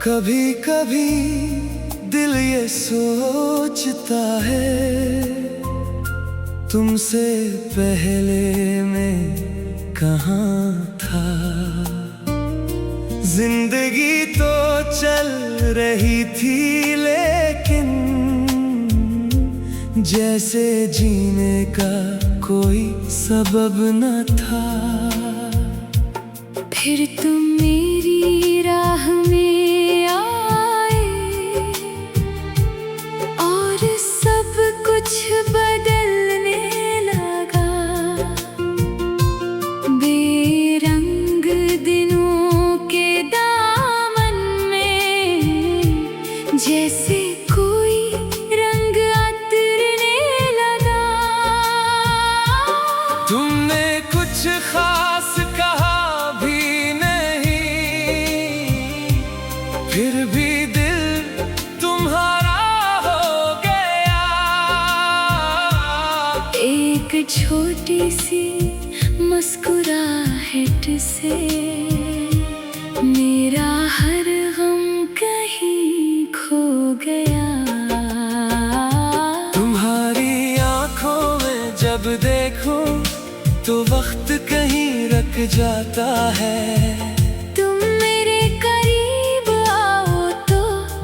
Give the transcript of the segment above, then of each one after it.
कभी कभी दिल ये सोचता है, तुमसे पहले मैं कहाँ था। जिंदगी तो चल रही थी लेकिन जैसे जीने का कोई सबब न था। फिर तुम मेरी राह में आए और सब कुछ बदलने लगा। बेरंग दिनों के दामन में जैसे कोई रंग उतरने लगा। तुमने कुछ खास कहा भी नहीं, फिर भी दिल तुम्हारा हो गया। एक छोटी सी मुस्कुराहट से मेरा हर गम कहीं खो गया। तुम्हारी आंखों में जब देखूं तो वक्त कहीं रुक जाता है। तुम मेरे करीब आओ तो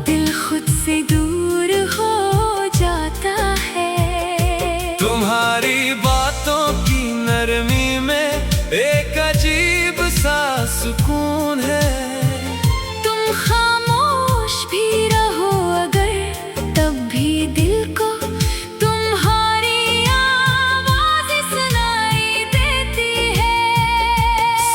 दिल खुद से दूर हो जाता है। तुम्हारी बातों की नरमी में एक अजीब सा सुकून है। तुम खामोश भी रहो अगर तब भी दिल को तुम्हारी आवाज सुनाई देती है।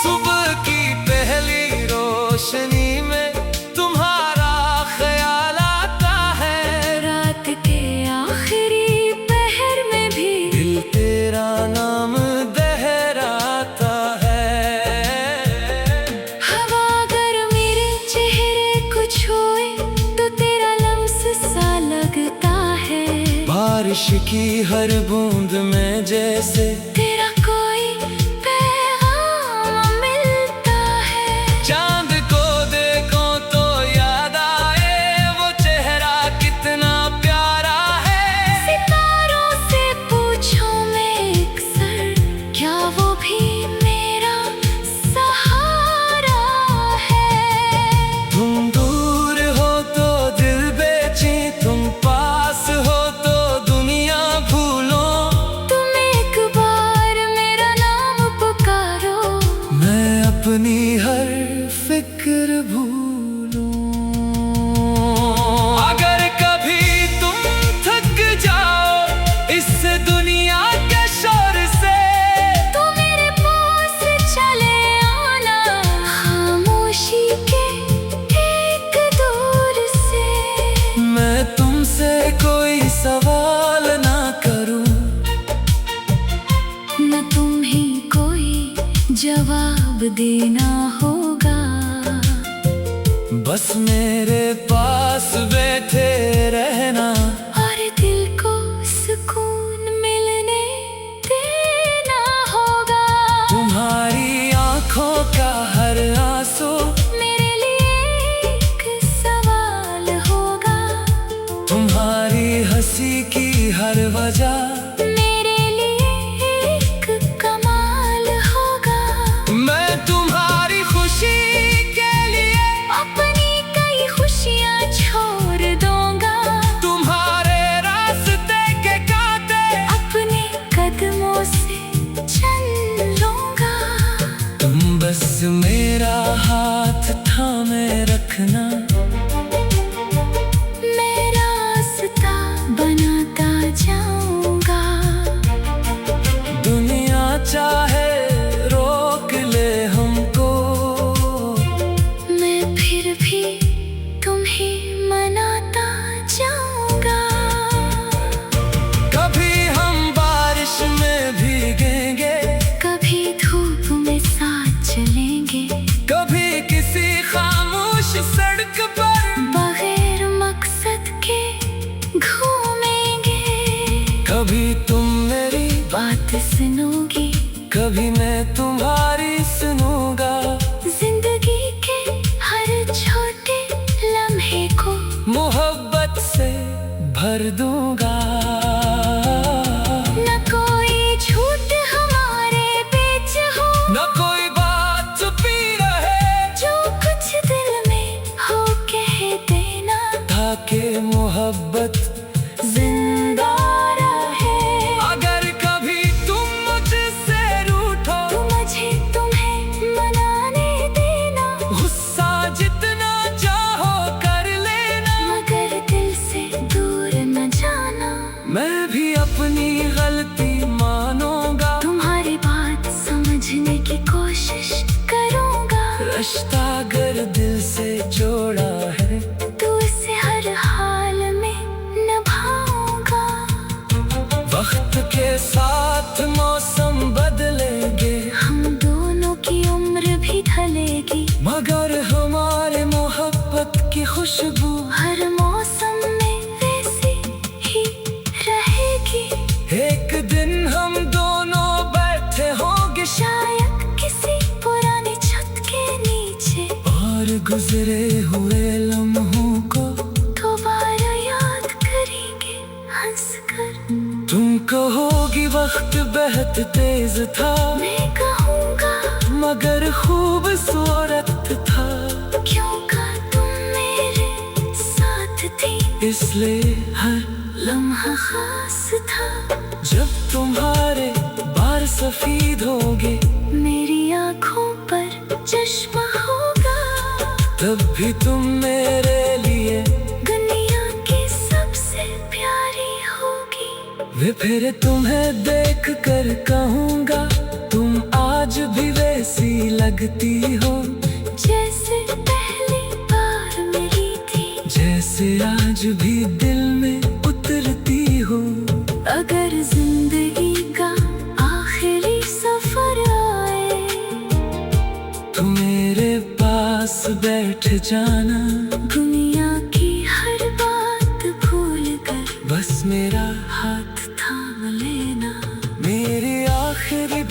सुबह की पहली रोशनी में तुम्हारा ख्याल आता है। रात के आखिरी पहर में भी दिल तेरा नाम दोहराता है। हवा अगर मेरे चेहरे को छुए तो तेरा लम्स सा लगता है। बारिश की हर बूंद में जैसे तेरा कोई पैगाम मिलता है। चांद को देखो तो याद आए वो चेहरा कितना प्यारा है। सितारों से पूछो मैं अक्सर क्या वो भी मेरा सहारा है। तुम दूर हो तो दिल बेचैन, तुम पास हो तो दुनिया भूलो। तुम एक बार मेरा नाम पुकारो, मैं अपनी हर फिक्र भूलूं। अगर कभी तुम थक जाओ इस दुनिया के शोर से तो मेरे पास चले आना खामोशी के एक दूर से। मैं तुमसे कोई सवाल ना करूं, न तुम्हें कोई जवाब देना होगा। बस मेरे पास बैठे रहना और दिल को सुकून मिलने देना होगा। तुम्हारी आंखों का हर आंसू मेरे लिए एक सवाल होगा। तुम्हारी हंसी की हर वजह मेरे लिए एक कमाल होगा। मैं तुम्हारी खुशी के लिए अपनी कई खुशियाँ छोड़ दूंगा। तुम्हारे रास्ते के कांटे अपने कदमों से चल लूंगा। तुम बस मेरा हाथ थामे रखना। मैं रास्ता बनाता जाऊंगा। दुनिया चाहे रोक ले हमको, मैं फिर भी तुम्हें मनाता जाऊंगा। कभी हम बारिश में भीगेंगे, कभी धूप में साथ चलेंगे। कभी किसी खामोश सड़क पर बगैर मकसद के घूमेंगे। कभी तुम मेरी बात सुनोगी, कभी मैं तुम्हारी सुनूंगा। जिंदगी के हर छोटे रिश्ता अगर दिल से जोड़ा है तो इसे हर हाल में निभाऊंगा। वक्त के साथ मौसम बदलेंगे, हम दोनों की उम्र भी ढलेगी, मगर हमारे मोहब्बत की खुशबू हर मौसम में वैसी ही रहेगी। एक दिन हम दोनों बैठे होंगे शायद किसी पुरानी छत के नीचे, और गुजरे हुए लम्हों को दोबारा याद करेंगे हंसकर। तुम कहोगी वक्त बेहद तेज था, मैं कहूँगा मगर खूबसूरत था। क्यों का तुम मेरे साथ थी, इसलिए हर लम्हा खास था। जब तुम्हारे बाल सफेद होंगे, मेरी आँखों पर चश्मा होगा, तब भी तुम मेरे लिए दुनिया की सबसे प्यारी होगी। वे फिर तुम्हें देख कर कहूँगा, तुम आज भी वैसी लगती हो जैसे पहली बार मिली थी, जैसे आज भी दिल में उतरती हो। अगर जिंदगी का आखिरी सफर आए, तो मेरे पास बैठ जाना, दुनिया की हर बात भूल कर बस मेरा हाथ थाम लेना। मेरी आखिरी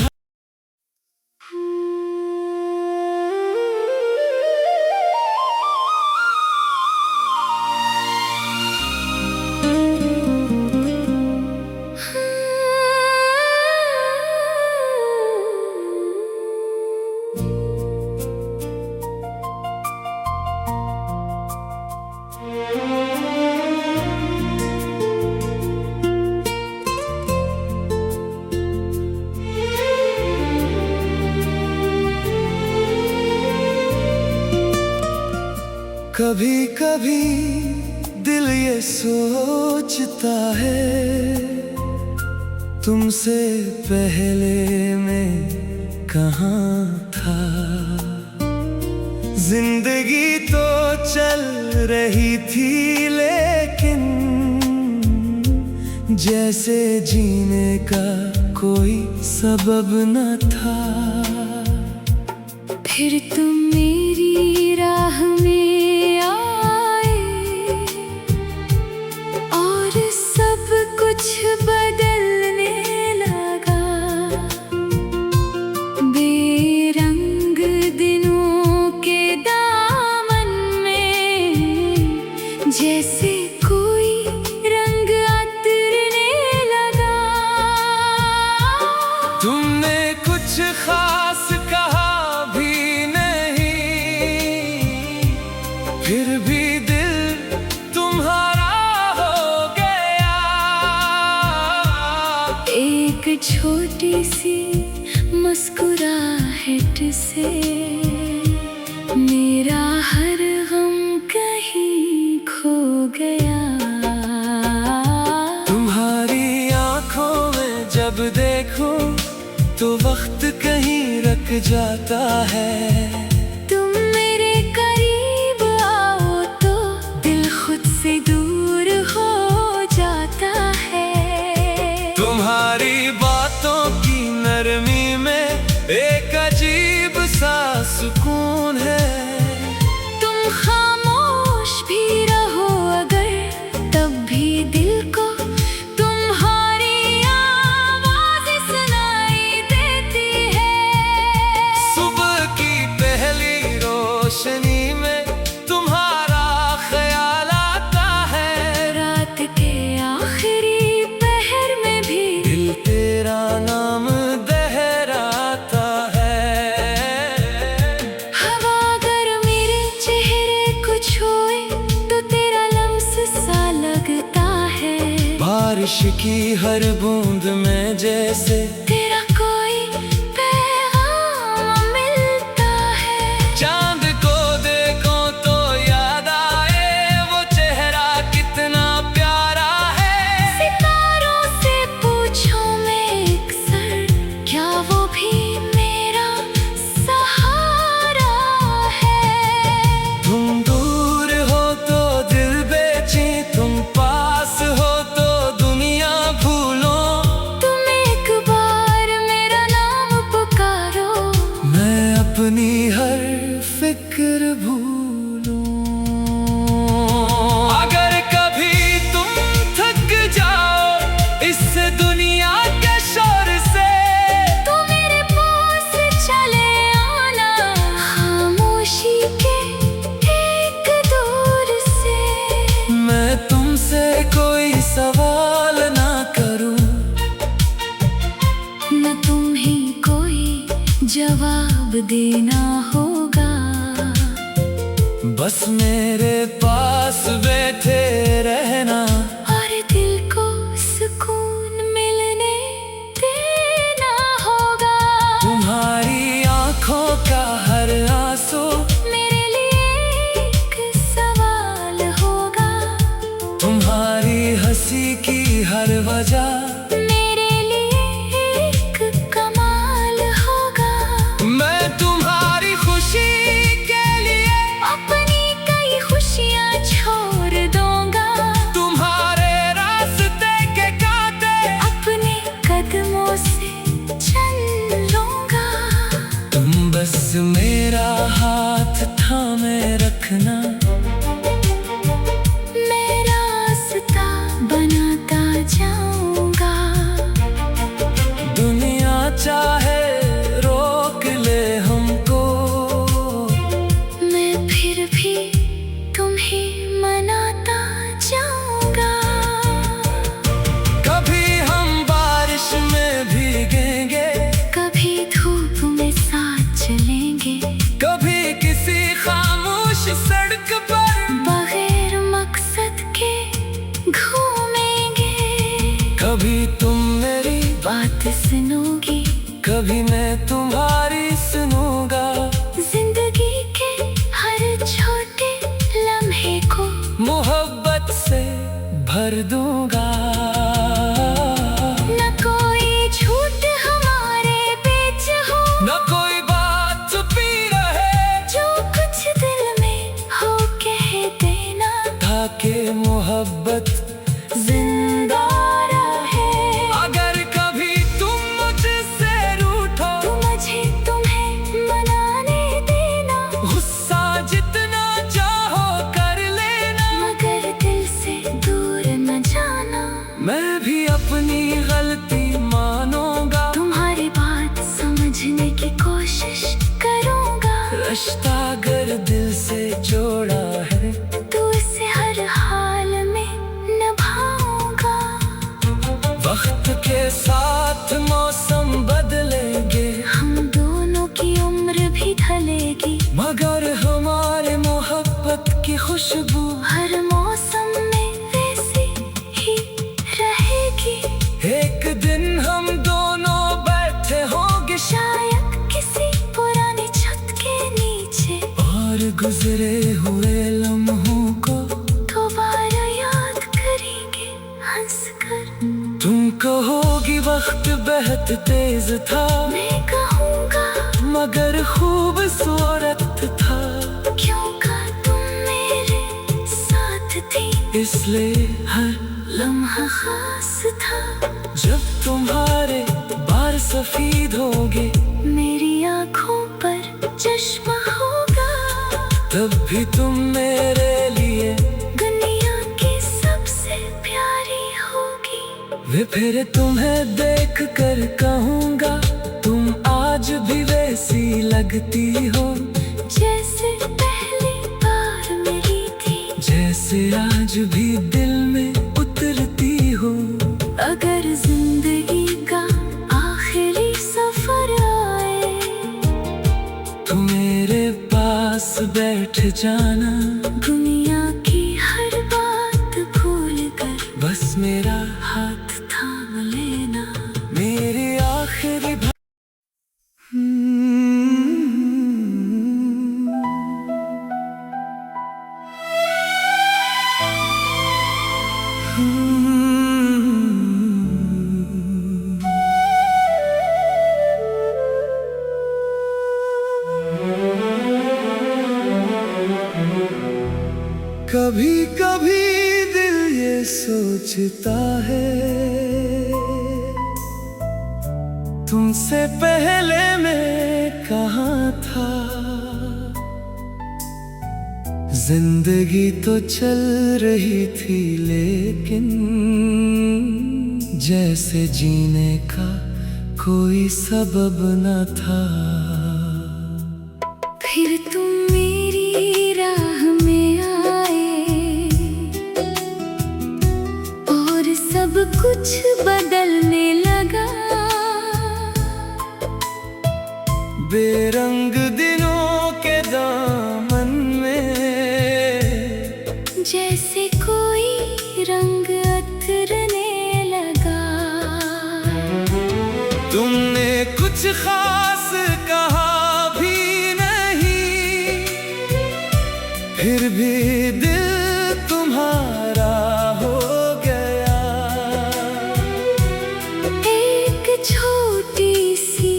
कभी कभी दिल ये सोचता है, तुमसे पहले मैं कहाँ था। जिंदगी तो चल रही थी, लेकिन जैसे जीने का कोई सबब न था। फिर तुम मेरी राह में आए और सब कुछ बदलने लगा। बेरंग दिनों के दामन में जैसे कोई रंग उतरने लगा। तुमने कुछ खास कहा भी नहीं, फिर भी दिल तुम्हारा हो गया। एक छोटी सी मुस्कुराहट से मेरा हर गम कहीं खो गया। तुम्हारी आंखों में जब देखूं, तो वक्त कहीं रुक जाता है। तुम मेरे करीब आओ तो दिल खुद से दूर हो जाता है। तुम्हारी बातों की नरमी में एक अजीब सा सुकून है। तुम खामोश भी रहो अगर, तब भी दिल को तुम्हारी आवाज़ सुनाई देती है। सुबह की पहली रोशनी में तुम्हारा ख्याल आता है। रात के आखिरी पहर में भी दिल तेरा नाम दोहराता है। हवा अगर मेरे चेहरे को छुए तो तेरा लम्स सा लगता है। बारिश की हर बूंद में जैसे तेरा कोई पैगाम मिलता है। चांद को देखो तो याद आए, वो चेहरा कितना प्यारा है। सितारों से पूछो मैं अक्सर, क्या वो भी मेरा सहारा अपनी हर फिक्र भूलूं। अगर कभी तुम थक जाओ इस दुनिया के शोर से, तो मेरे पास चले आना खामोशी के एक दूर से। मैं तुमसे कोई सवाल ना करूं, न तुम्हें कोई जवाब देना होगा। बस मेरे पास बैठे रहना और दिल को सुकून मिलने देना होगा। तुम्हारी आंखों का हर आंसू मेरे लिए एक सवाल होगा। तुम्हारी हंसी की हर वजह मेरे लिए एक कमाल होगा। मैं तुम्हारी खुशी के लिए अपनी कई खुशियाँ छोड़ दूंगा। तुम्हारे रास्ते के कांटे अपने कदमों से चल लूंगा। तुम बस मेरा हाथ थामे रखना, मैं रास्ता बनाता जाऊंगा। दुनिया चाहे रोक ले हमको, मैं फिर भी तुम्हें मनाता जाऊंगा। कभी हम बारिश में भीगेंगे, कभी धूप में साथ चलेंगे। कभी किसी खामोश सड़क पर बगैर मकसद के घूमेंगे। कभी तुम मेरी बात सुनोगी, कभी मैं तुम्हारी सुनूंगा। जिंदगी के हर छोटे लम्हे को मोहब्बत से भर दूंगा। न कोई झूठ हमारे बीच हो, न कोई बात छुपी रहे, जो कुछ दिल में हो कह देना, ताकि मोहब्बत जिंदा रहे। अगर कभी तुम मुझसे रूठो, तो मुझे तुम्हें मनाने देना। गुस्सा जितना चाहो कर लेना, मगर दिल से दूर न जाना। मैं भी अपनी गलती मानूंगा। तुम्हारी बात समझने की कोशिश करूंगा। रिश्ता अगर दिल से जोड़ा है, तो इसे हर हाल में निभाऊंगा। वक्त के साथ मौसम बदलेंगे, हम दोनों की उम्र भी ढलेगी, मगर हमारे मोहब्बत की खुशबू हर मौसम में वैसी ही रहेगी। एक दिन हम दोनों बैठे होंगे शायद किसी पुरानी छत के नीचे, और गुजरे हुए लम्हों को दोबारा याद करेंगे हंसकर। तुम कहोगी वक्त बेहद तेज था, मैं कहूँगा मगर खूबसूरत था। क्यों का तुम मेरे साथ थी, इसलिए हर लम्हा खास था। जब तुम्हारे बार सफेद होंगे, मेरी आँखों पर चश्मा होगा, तब भी तुम मेरे लिए दुनिया की सबसे प्यारी होगी। वे फिर तुम्हें देख कर कहूँगा, तुम आज भी वैसी लगती हो, जैसे पहली बार मिली थी, जैसे आज भी दिल में उतरती हो। अगर जिंदगी का आखिरी सफर आए, तो मेरे पास बैठ जाना, दुनिया की हर बात भूल कर बस मेरा हाथ थाम लेना। मेरी आखिरी कभी कभी दिल ये सोचता है, तुमसे पहले मैं कहाँ था। जिंदगी तो चल रही थी लेकिन जैसे जीने का कोई सबब न था। फिर तुम मेरी राह में आए और सब कुछ बदलने लगा। बेरंग दिनों के दामन में जैसे कोई रंग उतरने लगा। तुमने कुछ खास कहा भी नहीं, फिर भी दिल तुम्हारा हो गया। एक छोटी सी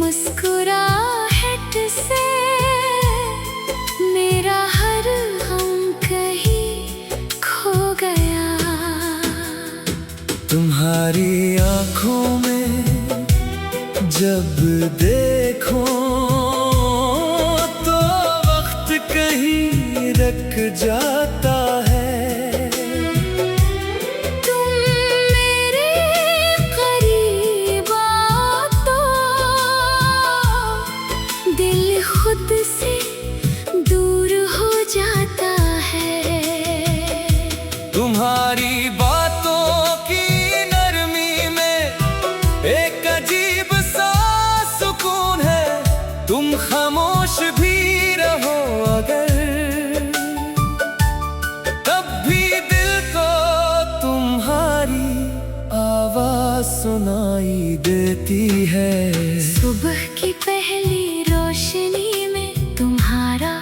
मुस्कुराहट से मेरा हर गम कहीं खो गया। तुम्हारी आंखों में जब देखो तो वक्त कहीं रुक जाता है। तुम मेरे करीब आओ तो दिल खुद से दूर हो जाता है। तुम्हारी बातों की नरमी में एक अजीब सा सुकून है। तुम खामोश भी रहो अगर, तब भी दिल को तुम्हारी आवाज सुनाई देती है। सुबह की पहली रोशनी में तुम्हारा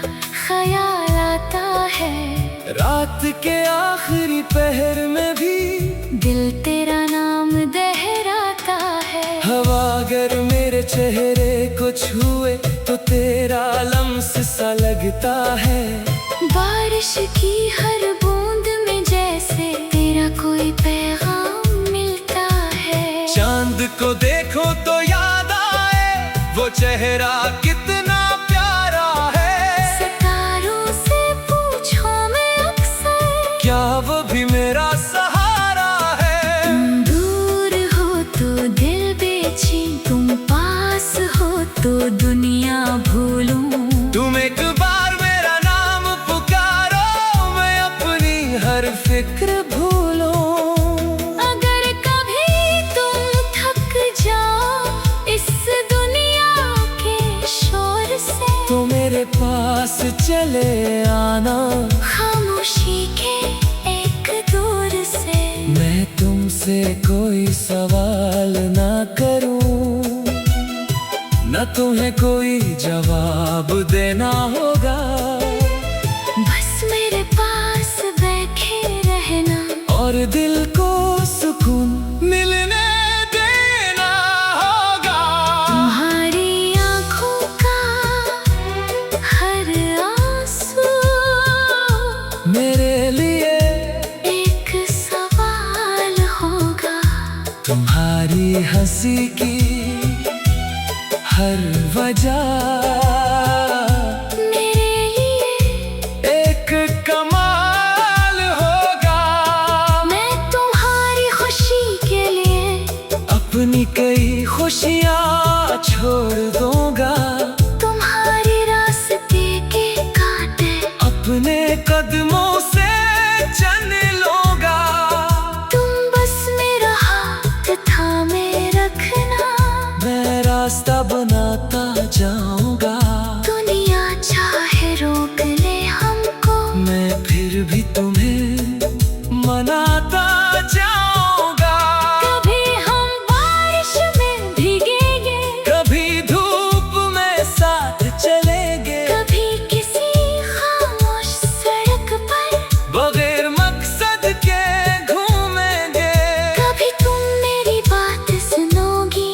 ख्याल आता है। रात के आखिरी पहर में भी दिल तेरा नाम दोहराता है। हवा अगर मेरे चेहरे को छुए तो तेरा लम्स सा लगता है। बारिश की हर बूंद में जैसे तेरा कोई पैगाम मिलता है। चांद को देखो तो याद आए वो चेहरा कितना प्यारा है। सितारों से पूछो मैं अक्सर, क्या वो भी मेरा सहारा है। तुम दूर हो तो दिल बेचैन, तुम पास हो तो दुनिया भूलूं। तुम एक बार मेरा नाम पुकारो, मैं अपनी हर फिक्र भूलूं। अगर कभी तुम थक जाओ इस दुनिया के शोर से, तो मेरे पास चले आना खामोशी के एक दूर से। मैं तुमसे कोई सवाल ना करूं, न तुम्हें कोई जवाब देना होगा। बस मेरे पास बैठे रहना और दिल को सुकून मिलने देना होगा। तुम्हारी आंखों का हर आंसू मेरे लिए एक सवाल होगा। तुम्हारी हंसी की हर वजह मेरे लिए एक कमाल होगा। मैं तुम्हारी खुशी के लिए अपनी कई खुशियाँ छोड़ दूंगा। तुम्हारे रास्ते के कांटे अपने कदमों से चन लूंगा। तुम बस मेरा हाथ थामे रखना, मैं रास्ता बनाता जाऊंगा। दुनिया चाहे रोक ले हमको, मैं फिर भी तुम्हें मनाता जाऊंगा। कभी हम बारिश में भीगेंगे, कभी धूप में साथ चलेंगे, कभी किसी खामोश सड़क पर बगैर मकसद के घूमेंगे। कभी तुम मेरी बात सुनोगी,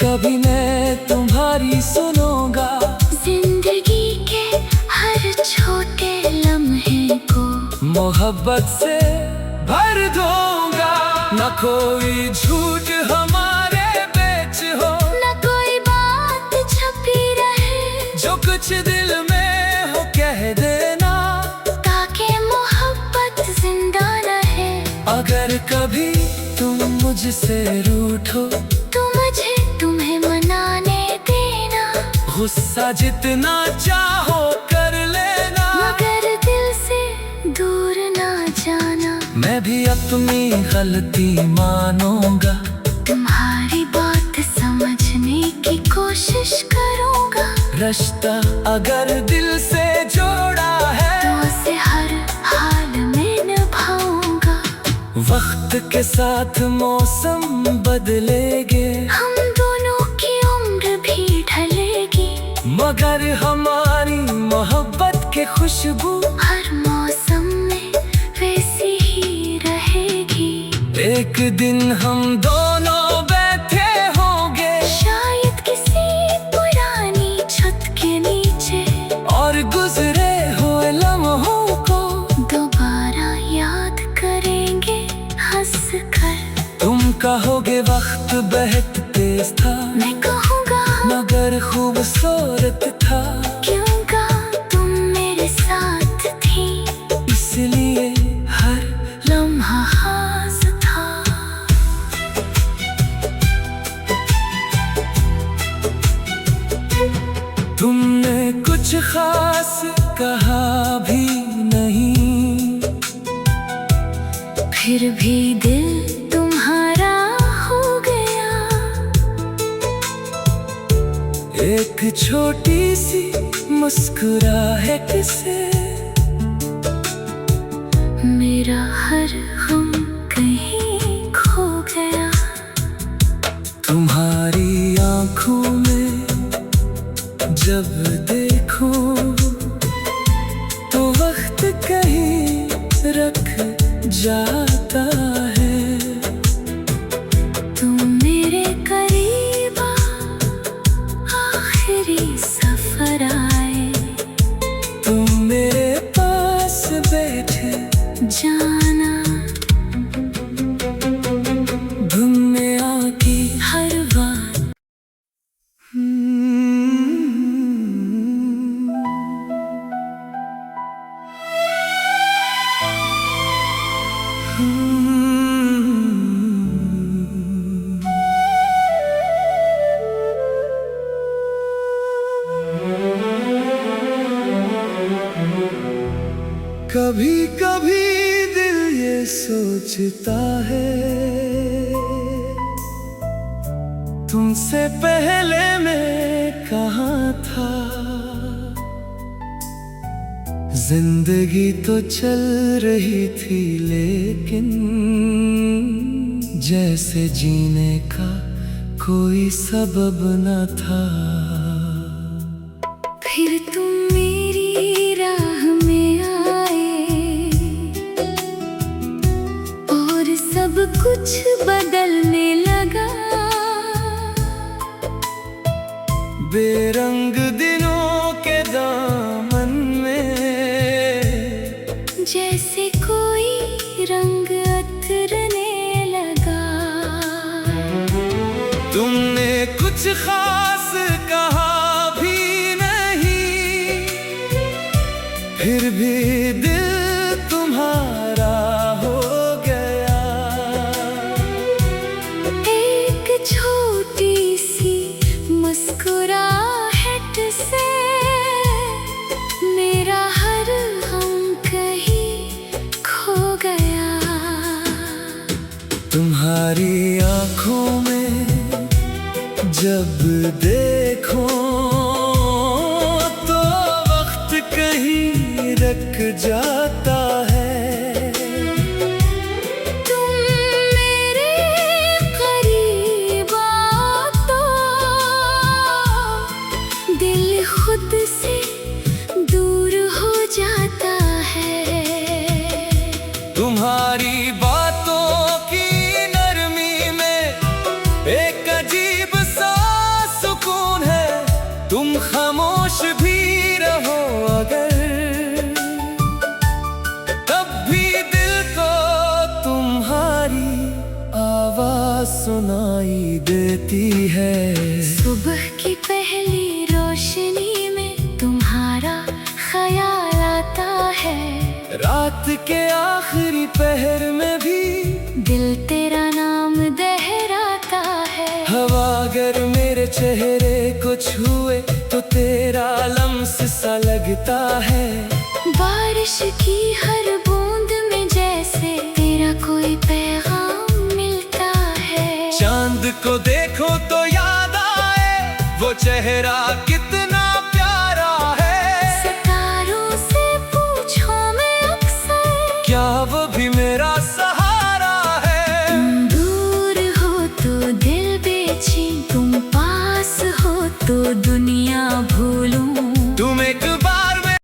कभी मैं तुम्हारी सुनूंगा। जिंदगी के हर छोटे लम्हे को मोहब्बत से भर दूंगा। न कोई झूठ हमारे बीच हो, न कोई बात छपी रहे। जो कुछ दिल में हो कह देना। अगर कभी तुम मुझसे रूठो तो मुझे तुम्हें मनाने देना, गुस्सा जितना चाहो कर लेना, मगर दिल से दूर ना जाना। मैं भी अपनी गलती मानूंगा, तुम्हारी बात समझने की कोशिश करूंगा। रिश्ता अगर दिल से जोड़ा है तो उसे हर हाल में निभाऊंगा। वक्त के साथ मौसम बदलेंगे, हम दोनों की उम्र भी ढलेगी, मगर हमारी मोहब्बत की खुशबू हर मौसम में वैसी ही रहेगी। एक दिन हम दोनों बैठे होंगे, शायद किसी पुरानी छत के नीचे, और गुजरे हुए लम्हों को दोबारा याद करेंगे हंस कर। तुम कहोगे वक्त बहुत तेज था, मैं कहूँगा मगर खूबसूरत था, क्योंकि तुम मेरे साथ थी, इसलिए हर लम्हा खास था। तुमने कुछ खास कहा भी नहीं, फिर भी दिल तुम्हारा हो गया। एक छोटी सी मुस्कुराहट से मेरा हर गम कहीं खो गया। तुम्हारी आंखों में जब देखूं तो वक्त कहीं रख जाता है। तुम मेरे करीब आखिरी सफर आए, तुम मेरे पास बैठे जाना दुनिया की हर बात। कभी कभी दिल ये सोचता है, तुमसे पहले मैं कहाँ था। जिंदगी तो चल रही थी लेकिन जैसे जीने का कोई सबब न था। फिर तुम मेरी राह में आए और सब कुछ बदलने लगा। बेरंग दिनों के दामन में जैसे कोई रंग उतरने लगा। तुमने कुछ खास कहा भी नहीं, फिर भी दिल तुम्हारा हो गया। एक छोटी सी मुस्कुराहट से मेरा हर गम कहीं खो गया। तुम्हारी आंखों में जब देखो तो वक्त कहीं रख जाता है। तुम मेरे करीब आओ तो दिल खुद से दूर हो जाता है। तुम्हारी बातों की नरमी में एक अजीब सा सुकून है। तुम खामोश भी रहो अगर, तब भी दिल को तुम्हारी आवाज सुनाई देती है। सुबह की पहली रोशनी में तुम्हारा ख्याल आता है। रात के आखिरी पहर में भी दिल तेरा नाम दोहराता है। हवा अगर मेरे चेहरे को छुए तो तेरा लम्स सा लगता है। बारिश की हर बूंद में जैसे तेरा कोई पैगाम मिलता है। चांद को देखो तो याद आए वो चेहरा कितना